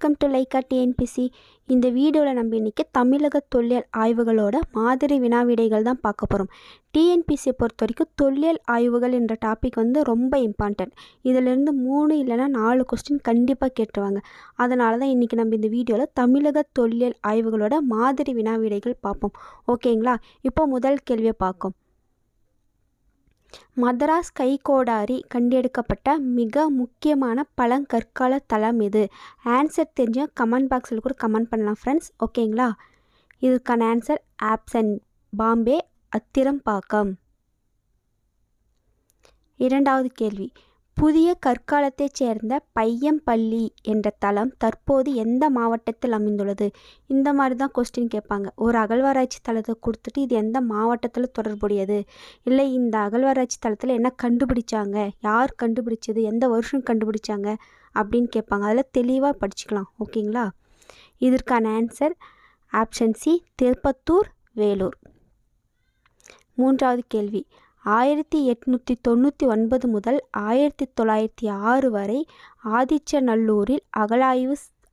Welcome to Lyca TNPSC. இந்த வீடியோவில் நம்ம இன்றைக்கி தமிழக தொல்லியல் ஆய்வுகளோட மாதிரி வினாவிடைகள் தான் பார்க்க போகிறோம். டிஎன்பிசியை பொறுத்த வரைக்கும் தொல்லியல் ஆய்வுகள் என்ற டாபிக் ரொம்ப இம்பார்ட்டன்ட். இதிலேருந்து 3 இல்லைனா 4 கொஸ்டின் கண்டிப்பாக கேட்டுருவாங்க. அதனால தான் இன்றைக்கி நம்ம இந்த வீடியோவில் தமிழக தொல்லியல் ஆய்வுகளோட மாதிரி வினாவிடைகள் பார்ப்போம். ஓகேங்களா? இப்போ முதல் கேள்வியை பார்ப்போம். மதராஸ் கைகோடாரி கண்டெடுக்கப்பட்ட மிக முக்கியமான பழங்கற்கால தளம் எது? ஆன்சர் தெரிஞ்சால் கமெண்ட் பாக்ஸில் கூட கமெண்ட் பண்ணலாம் ஃப்ரெண்ட்ஸ். ஓகேங்களா? இதுக்கான ஆன்சர் ஆப்ஷன் பாம்பே, அத்திரம்பாக்கம். இரண்டாவது கேள்வி. புதிய கற்காலத்தைச் சேர்ந்த பையம்பள்ளி என்ற தளம் தற்போது எந்த மாவட்டத்தில் அமைந்துள்ளது? இந்த மாதிரி தான் கொஸ்டின் கேட்பாங்க. ஒரு அகழ்வாராய்ச்சி தளத்தை கொடுத்துட்டு இது எந்த மாவட்டத்தில் தொடர்புடையது, இல்லை இந்த அகழ்வாராய்ச்சி தளத்தில் என்ன கண்டுபிடிச்சாங்க, யார் கண்டுபிடிச்சது, எந்த வருஷம் கண்டுபிடிச்சாங்க அப்படின்னு கேட்பாங்க. அதில் தெளிவாக படிச்சுக்கலாம். ஓகேங்களா? இதற்கான answer option C, Tirupattur, Vellore. மூன்றாவது கேள்வி. 1899 முதல் 1906 வரை ஆதிச்சநல்லூரில்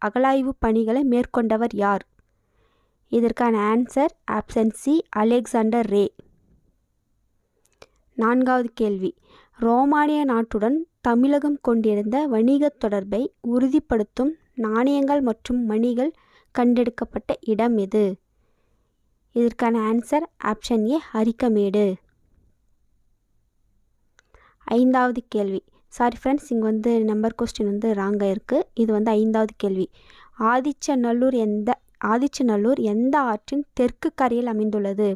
அகழாய்வு பணிகளை மேற்கொண்டவர் யார்? இதற்கான ஆன்சர் ஆப்ஷன் சி, அலெக்சாண்டர் ரே. நான்காவது கேள்வி. ரோமானிய நாட்டுடன் தமிழகம் கொண்டிருந்த வணிக தொடர்பை உறுதிப்படுத்தும் நாணயங்கள் மற்றும் மணிகள் கண்டெடுக்கப்பட்ட இடம் எது? இதற்கான ஆன்சர் ஆப்ஷன் ஏ, அரிக்கமேடு. ஐந்தாவது கேள்வி. சாரி ஃப்ரெண்ட்ஸ், இங்கே நம்பர் கொஸ்டின் ராங்காக இருக்குது. இது 5வது கேள்வி. ஆதிச்சநல்லூர் எந்த ஆற்றின் தெற்கு கரையில் அமைந்துள்ளது?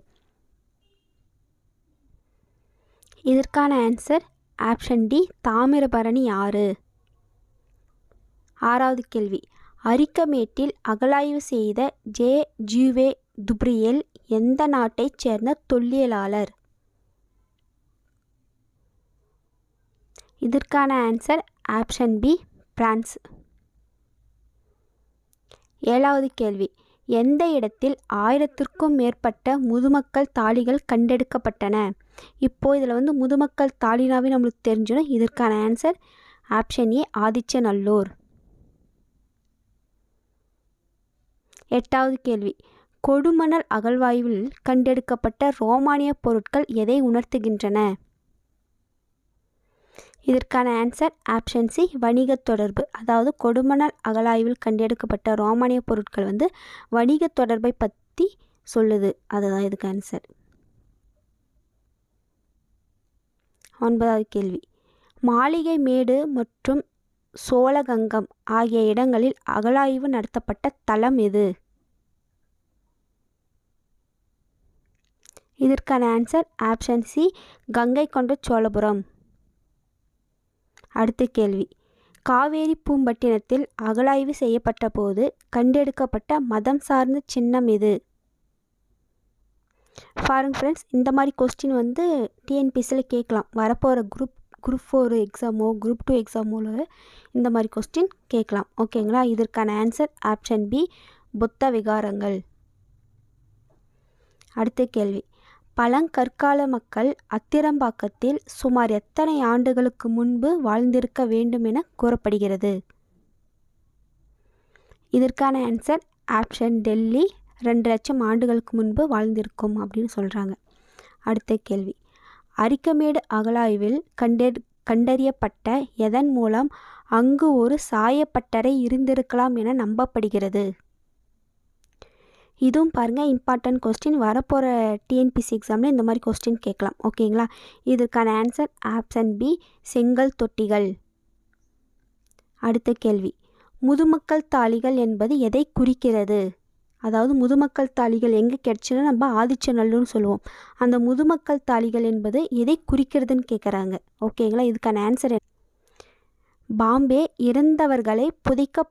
இதற்கான ஆன்சர் ஆப்ஷன் டி, தாமிரபரணி ஆறு. ஆறாவது கேள்வி. அரிக்கமேட்டில் அகழாய்வு செய்த ஜூவே துப்ரியல் எந்த நாட்டைச் சேர்ந்த தொல்லியலாளர்? இதற்கான ஆன்சர் ஆப்ஷன் பி, பிரான்ஸ். ஏழாவது கேள்வி. எந்த இடத்தில் 1000க்கும் மேற்பட்ட முதுமக்கள் தாழிகள் கண்டெடுக்கப்பட்டன? இப்போது இதில் முதுமக்கள் தாழினாவே நம்மளுக்கு தெரிஞ்சிடும். இதற்கான ஆன்சர் ஆப்ஷன் ஏ, ஆதிச்சநல்லூர். எட்டாவது கேள்வி. கொடுமணல் அகழ்வாய்வில் கண்டெடுக்கப்பட்ட ரோமானிய பொருட்கள் எதை உணர்த்துகின்றன? இதற்கான ஆன்சர் ஆப்ஷன் சி, வணிக தொடர்பு. அதாவது கொடுமணல் அகழாய்வில் கண்டெடுக்கப்பட்ட ரோமானிய பொருட்கள் வணிக தொடர்பை பற்றி சொல்லுது. அதுதான் இதுக்கு ஆன்சர். 9வது கேள்வி. மாளிகை மேடு மற்றும் சோழகங்கம் ஆகிய இடங்களில் அகழாய்வு நடத்தப்பட்ட தளம் எது? இதற்கான ஆன்சர் ஆப்ஷன் சி, கங்கை கொண்ட சோழபுரம். அடுத்த கேள்வி. காவேரி பூம்பட்டினத்தில் அகழாய்வு செய்யப்பட்ட போது கண்டெடுக்கப்பட்ட மதம் சார்ந்த சின்னம் எது? பாருங்க ஃப்ரெண்ட்ஸ், இந்த மாதிரி கொஸ்டின் டிஎன்பிசியில் கேட்கலாம். வரப்போகிற குரூப் 4 எக்ஸாமோ குரூப் 2 எக்ஸாமோவில் இந்த மாதிரி கொஸ்டின் கேட்கலாம். ஓகேங்களா? இதற்கான ஆன்சர் ஆப்ஷன் பி, புத்த விகாரங்கள். அடுத்த கேள்வி. பழங்கற்கால மக்கள் அத்திரம்பாக்கத்தில் சுமார் எத்தனை ஆண்டுகளுக்கு முன்பு வாழ்ந்திருக்க வேண்டும் என கூறப்படுகிறது? இதற்கான ஆன்சர் ஆப்ஷன் டெல்லி, 2 லட்சம் ஆண்டுகளுக்கு முன்பு வாழ்ந்திருக்கும் அப்படின்னு சொல்கிறாங்க. அடுத்த கேள்வி. அரிக்கமேடு அகழாய்வில் கண்டறியப்பட்ட எதன் மூலம் அங்கு ஒரு சாயப்பட்டறை இருந்திருக்கலாம் என நம்பப்படுகிறது? இதுவும் பாருங்கள் இம்பார்ட்டன்ட் கொஸ்டின். வரப்போகிற டிஎன்பிசி எக்ஸாமில் இந்த மாதிரி கொஸ்டின் கேட்கலாம். ஓகேங்களா? இதற்கான ஆன்சர் ஆப்ஷன் பி, செங்கல் தொட்டிகள். அடுத்த கேள்வி. முதுமக்கள் தாழிகள் என்பது எதை குறிக்கிறது? அதாவது முதுமக்கள் தாழிகள் எங்கே கிடைச்சுன்னா நம்ம ஆதிச்சநல்லூர்னு சொல்லுவோம். அந்த முதுமக்கள் தாழிகள் என்பது எதை குறிக்கிறதுன்னு கேட்குறாங்க. ஓகேங்களா? இதுக்கான ஆன்சர் பாம்பே இறந்தவர்களை புதைக்க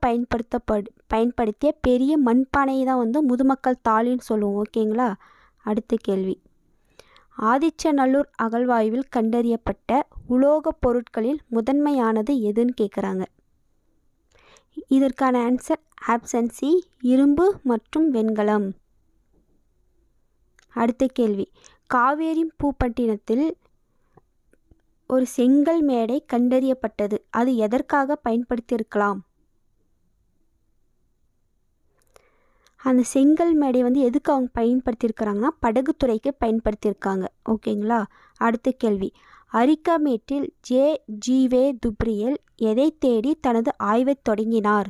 பயன்படுத்திய பெரிய மண்பானையை தான் முதுமக்கள் தாழின்னு சொல்லுவோம். ஓகேங்களா? அடுத்த கேள்வி. ஆதிச்சநல்லூர் அகழ்வாய்வில் கண்டறியப்பட்ட உலோகப் பொருட்களில் முதன்மையானது எதுன்னு கேட்குறாங்க. இதற்கான ஆன்சர் ஆப்ஷன் சி, இரும்பு மற்றும் வெண்கலம். அடுத்த கேள்வி. காவேரி பூம்பட்டினத்தில் ஒரு செங்கல் மேடை கண்டறியப்பட்டது. அது எதற்காக பயன்படுத்தியிருக்கலாம்? அந்த செங்கல் மேடை வந்து எதுக்கு அவங்க பயன்படுத்தியிருக்கிறாங்கன்னா படகுத்துறைக்கு பயன்படுத்தியிருக்காங்க. ஓகேங்களா. அடுத்த கேள்வி, அரிக்கமேட்டில் ஜே.ஜி.வே துப்ரியல் எதை தேடி தனது ஆய்வை தொடங்கினார்?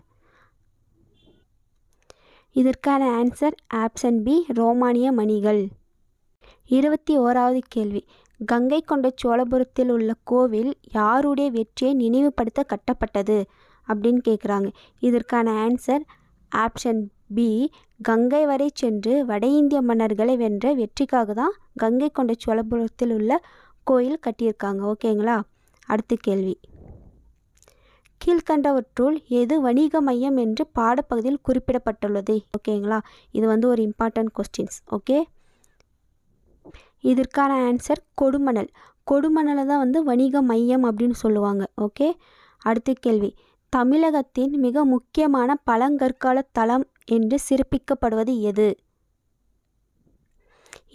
இதற்கான ஆன்சர் ஆப்ஷன் பி, ரோமானிய மணிகள். 21வது கேள்வி, கங்கை கொண்ட சோழபுரத்தில் உள்ள கோவில் யாருடைய வெற்றியை நினைவுபடுத்த கட்டப்பட்டது அப்படின்னு கேட்குறாங்க. இதற்கான ஆன்சர் ஆப்ஷன் பி, கங்கை வரை சென்று வட இந்திய மன்னர்களை வென்ற வெற்றிக்காக தான் கங்கை கொண்ட சோழபுரத்தில் உள்ள கோயில் கட்டியிருக்காங்க. ஓகேங்களா. அடுத்த கேள்வி, கீழ்கண்டவற்றுள் எது வணிக மையம் என்று பாடப்பகுதியில் குறிப்பிடப்பட்டுள்ளது? ஓகேங்களா. இது வந்து ஒரு இம்பார்ட்டன்ட் கொஸ்டின்ஸ். ஓகே, இதற்கான ஆன்சர் கொடுமணல். கொடுமணலை தான் வந்து வணிக மையம் அப்படின்னு சொல்லுவாங்க. ஓகே. அடுத்த கேள்வி, தமிழகத்தின் மிக முக்கியமான பழங்கற்கால தலம் என்று சிறப்பிக்கப்படுவது எது?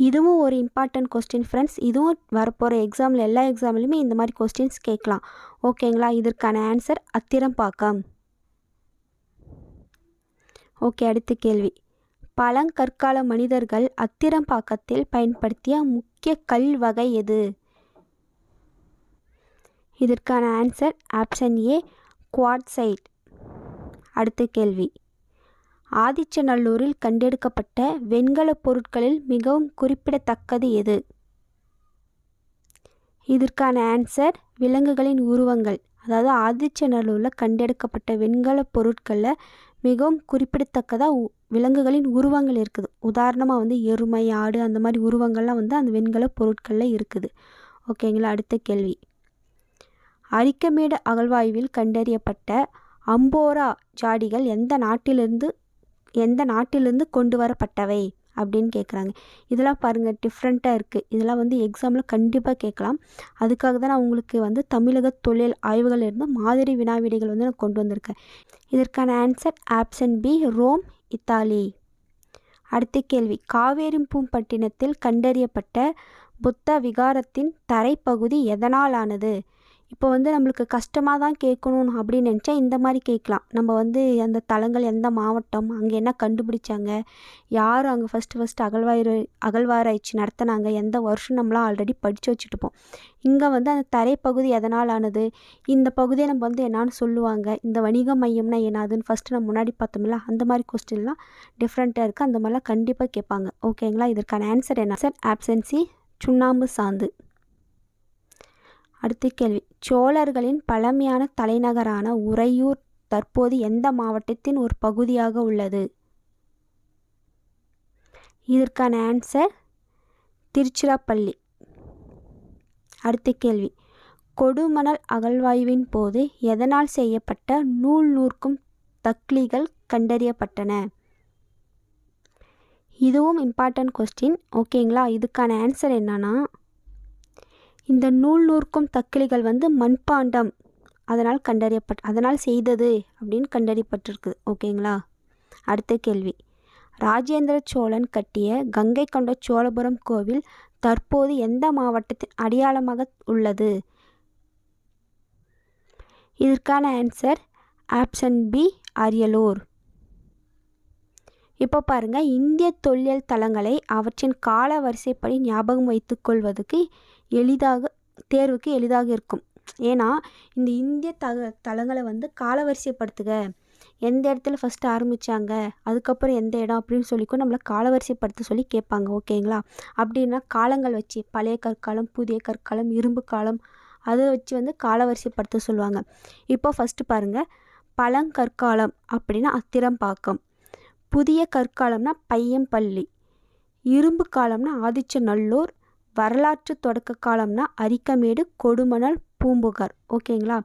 இதுவும் ஒரு இம்பார்ட்டன்ட் கொஸ்டின் ஃப்ரெண்ட்ஸ். இதுவும் வரப்போகிற எக்ஸாமில் எல்லா எக்ஸாம்லையுமே இந்த மாதிரி கொஸ்டின்ஸ் கேட்கலாம். ஓகேங்களா. இதற்கான ஆன்சர் அத்திரம்பாக்கம். ஓகே. அடுத்த கேள்வி, பழங்கற்கால மனிதர்கள் அத்திரம்பாக்கத்தில் பயன்படுத்திய முக்கிய கல் வகை எது? இதற்கான ஆன்சர் ஆப்ஷன் ஏ, குவார்ட்சைட். அடுத்த கேள்வி, ஆதிச்சநல்லூரில் கண்டெடுக்கப்பட்ட வெண்கல பொருட்களில் மிகவும் குறிப்பிடத்தக்கது எது? இதற்கான ஆன்சர் விலங்குகளின் உருவங்கள். அதாவது ஆதிச்சநல்லூரில் கண்டெடுக்கப்பட்ட வெண்கல பொருட்களில் மிகவும் குறிப்பிடத்தக்கதாக விலங்குகளின் உருவங்கள் இருக்குது. உதாரணமாக வந்து எருமை, ஆடு, அந்த மாதிரி உருவங்கள்லாம் வந்து அந்த வெண்கல பொருட்களில் இருக்குது. ஓகேங்களா. அடுத்த கேள்வி, அரிக்கமேடு அகழ்வாய்வில் கண்டறியப்பட்ட அம்போரா ஜாடிகள் எந்த நாட்டிலிருந்து கொண்டு வரப்பட்டவை அப்படின்னு கேட்குறாங்க. இதெல்லாம் பாருங்கள் டிஃப்ரெண்ட்டாக இருக்குது. இதெல்லாம் வந்து எக்ஸாமில் கண்டிப்பாக கேட்கலாம். அதுக்காக தான் நான் உங்களுக்கு வந்து தமிழக தொழில் ஆய்வுகள் இருந்து மாதிரி வினாவிடைகள் வந்து நான் கொண்டு வந்திருக்கேன். இதற்கான answer option B, Rome, Italy. அடுத்த கேள்வி, காவேரிப்பூம்பட்டினத்தில் கண்டறியப்பட்ட புத்த விகாரத்தின் தரைப்பகுதி எதனால் ஆனது? இப்போ வந்து நம்மளுக்கு கஷ்டமாக தான் கேட்கணும் அப்படின்னு நினச்சா இந்த மாதிரி கேட்கலாம். நம்ம வந்து அந்த தலங்கள் எந்த மாவட்டம், அங்கே என்ன கண்டுபிடிச்சாங்க, யார் அங்கே ஃபஸ்ட்டு அகழ்வாராய்ச்சி நடத்தினாங்க, எந்த வருஷம் நம்மளாம் ஆல்ரெடி படித்து வச்சுட்டுப்போம். இங்கே வந்து அந்த தரைப்பகுதி எதனால் ஆனது, இந்த பகுதியை நம்ம வந்து என்னான்னு சொல்லுவாங்க, இந்த வணிக மையம்னா என்னதுன்னு ஃபஸ்ட்டு நம்ம முன்னாடி பார்த்தோம்ல, அந்த மாதிரி கொஸ்டின்லாம் டிஃப்ரெண்ட்டாக இருக்குது. அந்த மாதிரிலாம் கண்டிப்பாக கேட்பாங்க. ஓகேங்களா. இதற்கான ஆன்சர் என்ன? சார் ஆப்ஷன் சி, சுண்ணாம்பு சாந்து. அடுத்த கேள்வி, சோழர்களின் பழமையான தலைநகரான உறையூர் தற்போது எந்த மாவட்டத்தின் ஒரு பகுதியாக உள்ளது? இதற்கான ஆன்சர் திருச்சிராப்பள்ளி. அடுத்த கேள்வி, கொடுமணல் அகழ்வாய்வின் போது எதனால் செய்யப்பட்ட நூல் நூற்கும் தக்லிகள் கண்டறியப்பட்டன? இதுவும் இம்பார்ட்டன்ட் கொஸ்டின். ஓகேங்களா. இதுக்கான ஆன்சர் என்னன்னா, இந்த நூல் நூற்கும் தக்கிலிகள் வந்து மண்பாண்டம் அதனால் செய்தது அப்படின்னு கண்டறியப்பட்டிருக்குது. ஓகேங்களா. அடுத்த கேள்வி, ராஜேந்திர சோழன் கட்டிய கங்கை கொண்ட சோழபுரம் கோவில் தற்போது எந்த மாவட்டத்தின் அடையாளமாக உள்ளது? இதற்கான ஆன்சர் ஆப்ஷன் பி, அரியலூர். இப்போ பாருங்கள், இந்திய தொல்லியல் தலங்களை அவற்றின் கால வரிசைப்படி ஞாபகம் வைத்து கொள்வதுக்கு தேர்வுக்கு எளிதாக இருக்கும். ஏன்னா இந்த இந்திய தலங்களை வந்து காலவரிசைப்படுத்துக, எந்த இடத்துல ஃபஸ்ட்டு ஆரம்பித்தாங்க, அதுக்கப்புறம் எந்த இடம் அப்படின்னு சொல்லிக்கும் நம்மளை காலவரிசைப்படுத்த சொல்லி கேட்பாங்க. ஓகேங்களா. அப்படின்னா காலங்கள் வச்சு பழைய கற்காலம், புதிய கற்காலம், இரும்பு காலம், அதை வச்சு வந்து காலவரிசைப்படுத்த சொல்லுவாங்க. இப்போ ஃபஸ்ட்டு பாருங்கள், பழங்கற்காலம் அப்படின்னா அத்திரம்பாக்கம், புதிய கற்காலம்னா பையம்பள்ளி, இரும்பு காலம்னா ஆதிச்சநல்லூர், வரலாற்று தொடக்க காலம்னா அரிக்கமேடு, கொடுமணல், பூம்புகார். ஓகேங்களா.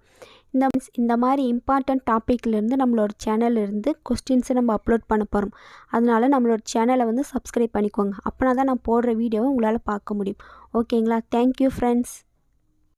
இந்த மாதிரி இம்பார்ட்டன்ட் டாப்பிக்லேருந்து நம்மளோட சேனல்லேருந்து கொஸ்டின்ஸை நம்ம அப்லோட் பண்ண போகிறோம். அதனால் நம்மளோட சேனலை வந்து சப்ஸ்கிரைப் பண்ணிக்கோங்க. அப்படின்னா தான் நான் போடுற வீடியோவை உங்களால் பார்க்க முடியும். ஓகேங்களா. Thank you friends.